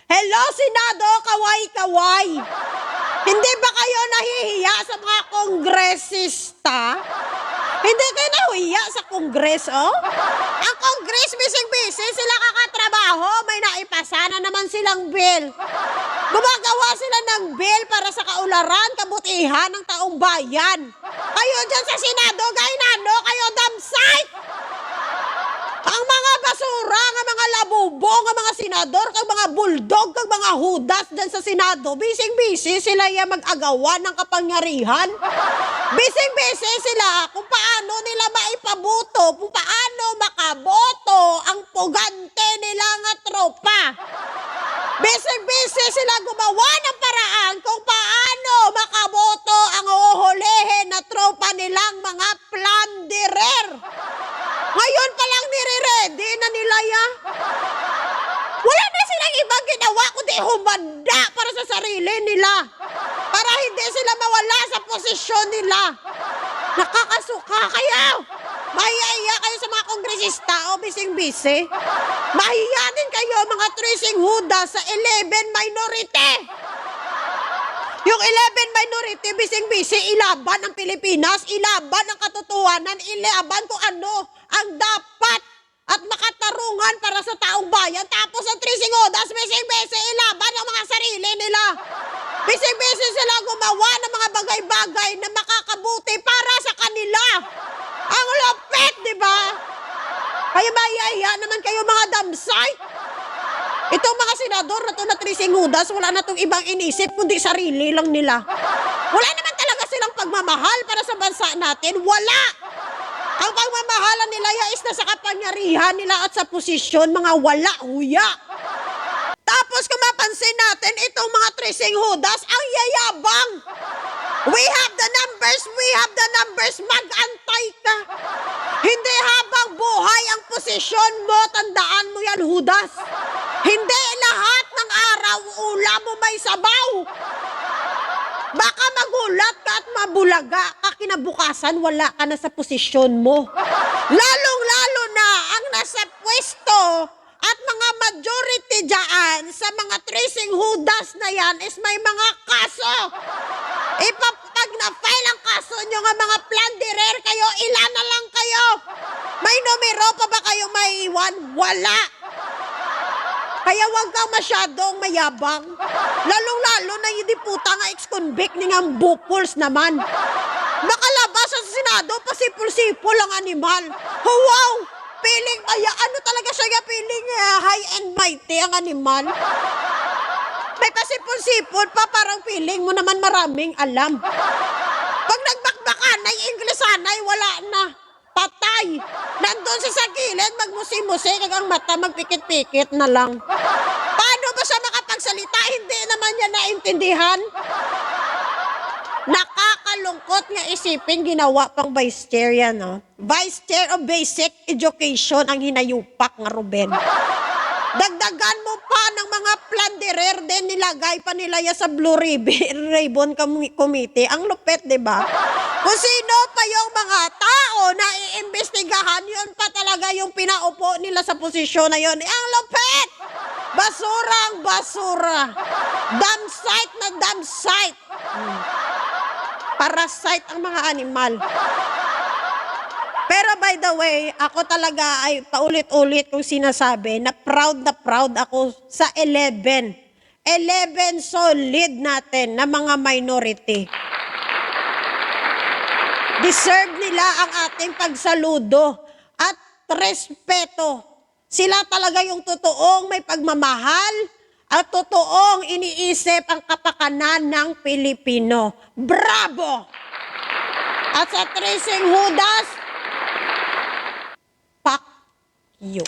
Hello, Senado, kaway-kaway. Hindi ba kayo nahihiya sa mga kongresista? Hindi kayo nahihiya sa kongreso? Ang kongres, bising-bisi, sila kakatrabaho, may naipasa na naman silang bill. Gumagawa sila ng bill para sa kaularan, kabutihan ng taong bayan. Kayo dyan sa Senado, gainano, kayo damsay! Ang mga basura, ang mga labubo, ang mga senador, ang mga bulldog, ang mga hudas dyan sa Senado, bising-bisi sila yung mag-agawa ng kapangyarihan. Bising-bisi sila kung paano nila maipabuto, kung paano makaboto ang pugante nila nga tropa. Bising-bisi sila gumawa ng paraan kung paano makaboto ang uhulihin na tropa nilang mga plunderer. Ngayon pa lang nire-ready na nila ya. Wala na silang ibang ginawa kundi humanda para sa sarili nila. Para hindi sila mawala sa posisyon nila. Nakakasuka kayo. Mahiya kayo sa mga kongresista o bising-bisi. Mahiya din kayo mga tracing huda sa 11 minority. Yung 11 minority, bising-bisi, ilaban ang Pilipinas, ilaban ang katotohanan, ilaban kung ano ang dapat at makatarungan para sa taong bayan. Tapos ang tracing hudas, bising-bisi, ilaban ang mga sarili nila. Bising-bisi sila gumawa ng mga bagay-bagay na makakabuti para sa kanila. Ang lupit, di ba? Kaya mahiya naman kayo mga damsay. Itong mga senador na ito na tracing hudas, wala na itong ibang inisip, kundi sarili lang nila. Wala naman talaga silang pagmamahal para sa bansa natin. Wala! Ang pagmamahalan nila is na sa kapangyarihan nila at sa posisyon, mga wala, huya. Tapos kung mapansin natin, itong mga tracing hudas, ang yayabang. We have the numbers, mag-antay ka. Hindi habang buhay ang posisyon mo, tandaan mo yan, hudas. Hindi lahat ng araw, ulam mo may sabaw. Baka magulat ka at mabulaga ka, kinabukasan wala ka na sa posisyon mo. Lalong-lalo na ang nasa pwesto at mga majority dyan sa mga tracing hudas na yan is may mga kaso. Pag na-file ang kaso nyo nga mga plunderer kayo, ilan na lang kayo? May numero pa ba kayo maiwan? Wala. Kaya wag kang masyadong mayabang. Lalong-lalo na yung diputa nga ex-convict ni nga bupols naman. Makalabas sa Senado, pasipul-sipul ang animal. Oh, wow! Piling, ano talaga siya piling high and mighty ang animal. May pasipul-sipul pa, parang piling mo naman maraming alam. Pag nagbakbakan, ay Inglesanay, wala na. Patay. Nandun sa gilid, magmusi-musi, kagang mata, magpikit-pikit na lang. Paano ba siya makapagsalita? Hindi naman niya naintindihan. Nakakalungkot nga isipin, ginawa pang vice chair yan, no? Vice chair of basic education ang hinayupak nga Ruben. Dagdagan mo pa ng mga plunderer din, nilagay pa nila ya sa Blue Ribbon Committee. Ang lupit, di ba? Kung sino pa yung mga tao na iimbestigahan, yun pa talaga yung pinaupo nila sa posisyon na yun. Ang lupit! Basurang basura. Damsite na damsite. Parasite ang mga animal. Pero by the way, ako talaga ay paulit-ulit kong sinasabi na proud ako sa 11 solid natin na mga minority. Deserve nila ang ating pagsaludo at respeto. Sila talaga yung totoong may pagmamahal at totoong iniisip ang kapakanan ng Pilipino. Bravo! At sa tracing hudas, fuck you.